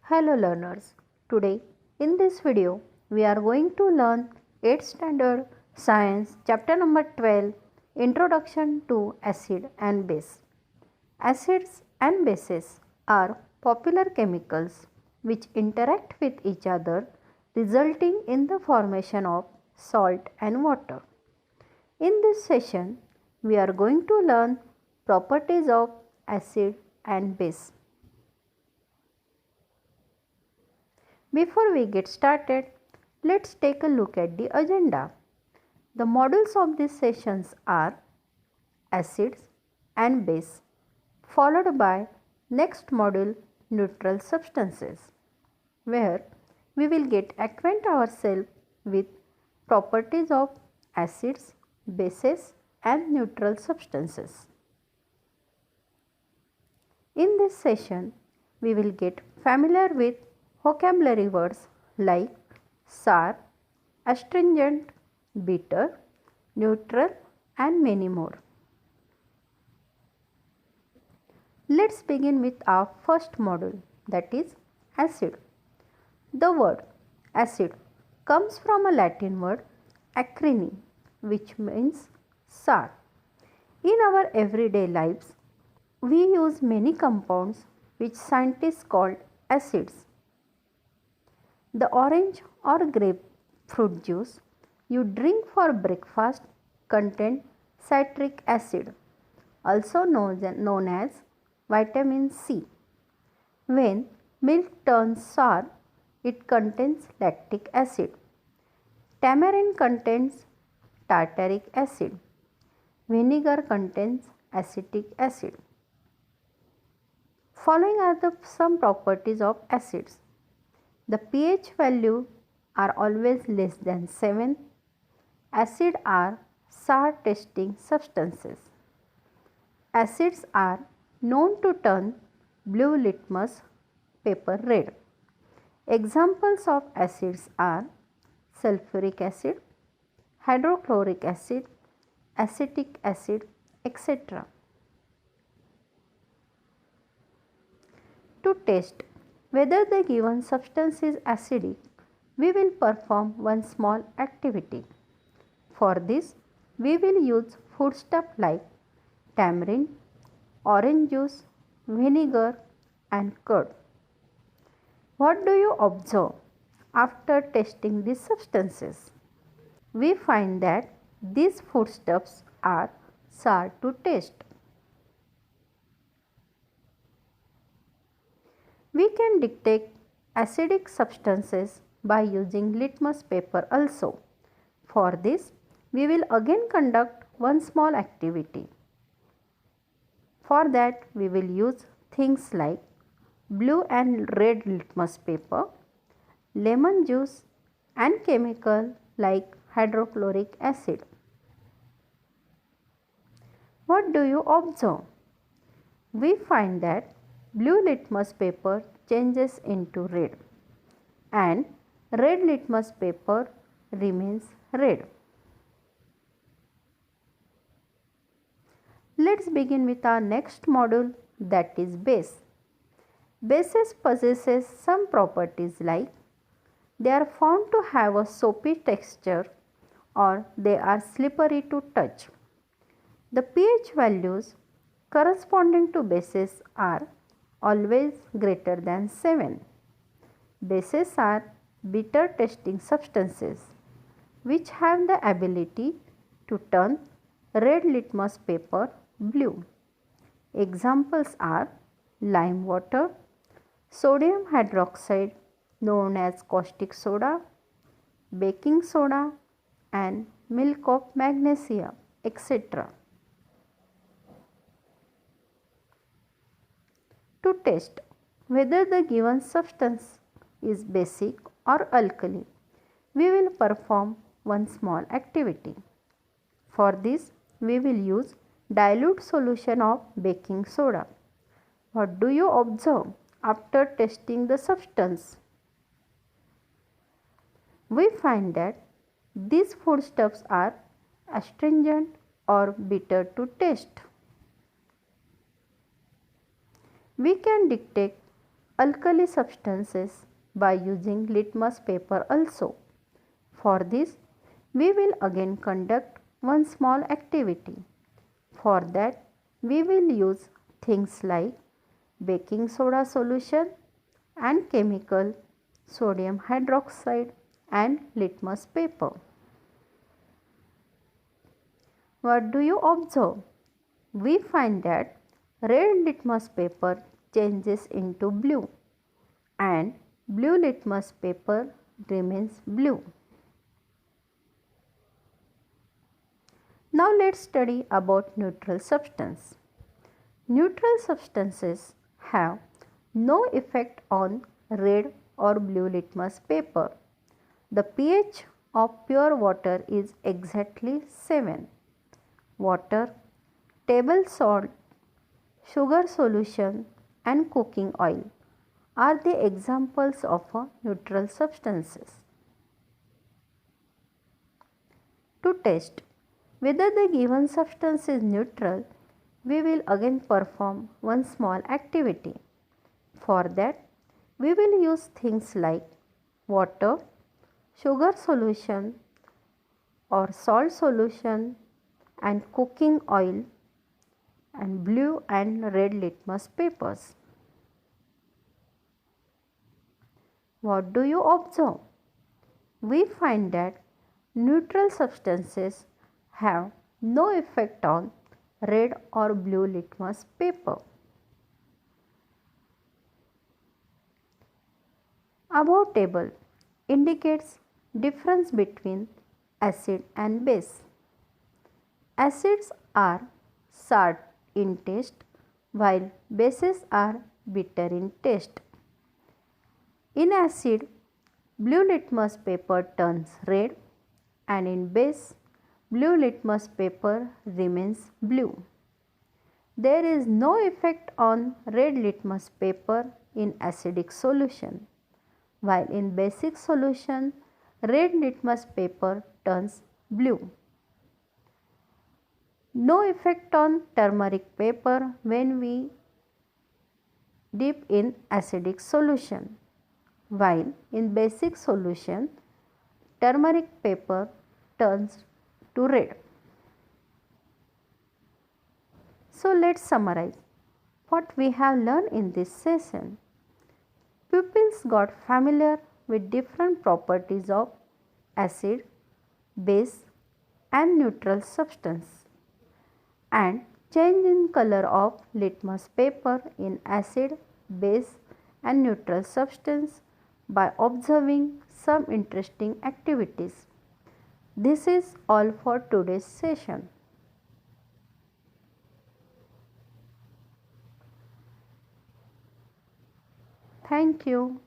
Hello learners, today in this video we are going to learn 8th standard science chapter number 12 Introduction to Acid and Base. Acids and bases are popular chemicals which interact with each other resulting in the formation of salt and water. In this session we are going to learn properties of acid and base. Before we get started, let's take a look at the agenda. The modules of these sessions are acids and base, followed by next module neutral substances, where we will get acquaint ourselves with properties of acids, bases and neutral substances. In this session, we will get familiar with vocabulary words like sour, astringent, bitter, neutral and many more. Let's begin with our first module, that is acid. The word acid comes from a Latin word acrini, which means sour. In our everyday lives, we use many compounds which scientists call acids. The orange or grapefruit juice you drink for breakfast contains citric acid, also known as vitamin C. When milk turns sour, it contains lactic acid. Tamarind contains tartaric acid. Vinegar contains acetic acid. Following are some properties of acids. The pH value are always less than 7. Acids are sour tasting substances. Acids are known to turn blue litmus paper red. Examples of acids are sulfuric acid, hydrochloric acid, acetic acid, etc. To test whether the given substance is acidic, we will perform one small activity. For this, we will use foodstuff like tamarind, orange juice, vinegar and curd. What do you observe after testing these substances? We find that these foodstuffs are sour to taste. We can detect acidic substances by using litmus paper also. For this, we will again conduct one small activity. For that, we will use things like blue and red litmus paper, lemon juice and chemical like hydrochloric acid. What do you observe? We find that blue litmus paper changes into red and red litmus paper remains red. Let's begin with our next module, that is base. Bases possesses some properties like they are found to have a soapy texture or they are slippery to touch. The pH values corresponding to bases are always greater than 7. Bases are bitter tasting substances which have the ability to turn red litmus paper blue. Examples are lime water, sodium hydroxide known as caustic soda, baking soda and milk of magnesia, etc. To test whether the given substance is basic or alkali, we will perform one small activity. For this, we will use dilute solution of baking soda. What do you observe after testing the substance? We find that these foodstuffs are astringent or bitter to taste. We can detect alkali substances by using litmus paper also. For this, we will again conduct one small activity. For that, we will use things like baking soda solution and chemical sodium hydroxide and litmus paper. What do you observe? We find that red litmus paper changes into blue and blue litmus paper remains blue. Now let's study about neutral substance. Neutral substances have no effect on red or blue litmus paper. The pH of pure water is exactly 7. Water, table salt, sugar solution and cooking oil are the examples of neutral substances. To test whether the given substance is neutral, we will again perform one small activity. For that, we will use things like water, sugar solution or salt solution and cooking oil and blue and red litmus papers. What do you observe? We find that neutral substances have no effect on red or blue litmus paper. Above table indicates difference between acid and base. Acids are sour in taste while bases are bitter in taste. In acid, blue litmus paper turns red and in base, blue litmus paper remains blue. There is no effect on red litmus paper in acidic solution, while in basic solution, red litmus paper turns blue. No effect on turmeric paper when we dip in acidic solution, while in basic solution, turmeric paper turns to red. So let's summarize what we have learned in this session. Pupils got familiar with different properties of acid, base and neutral substance and change in color of litmus paper in acid, base and neutral substance by observing some interesting activities. This is all for today's session. Thank you.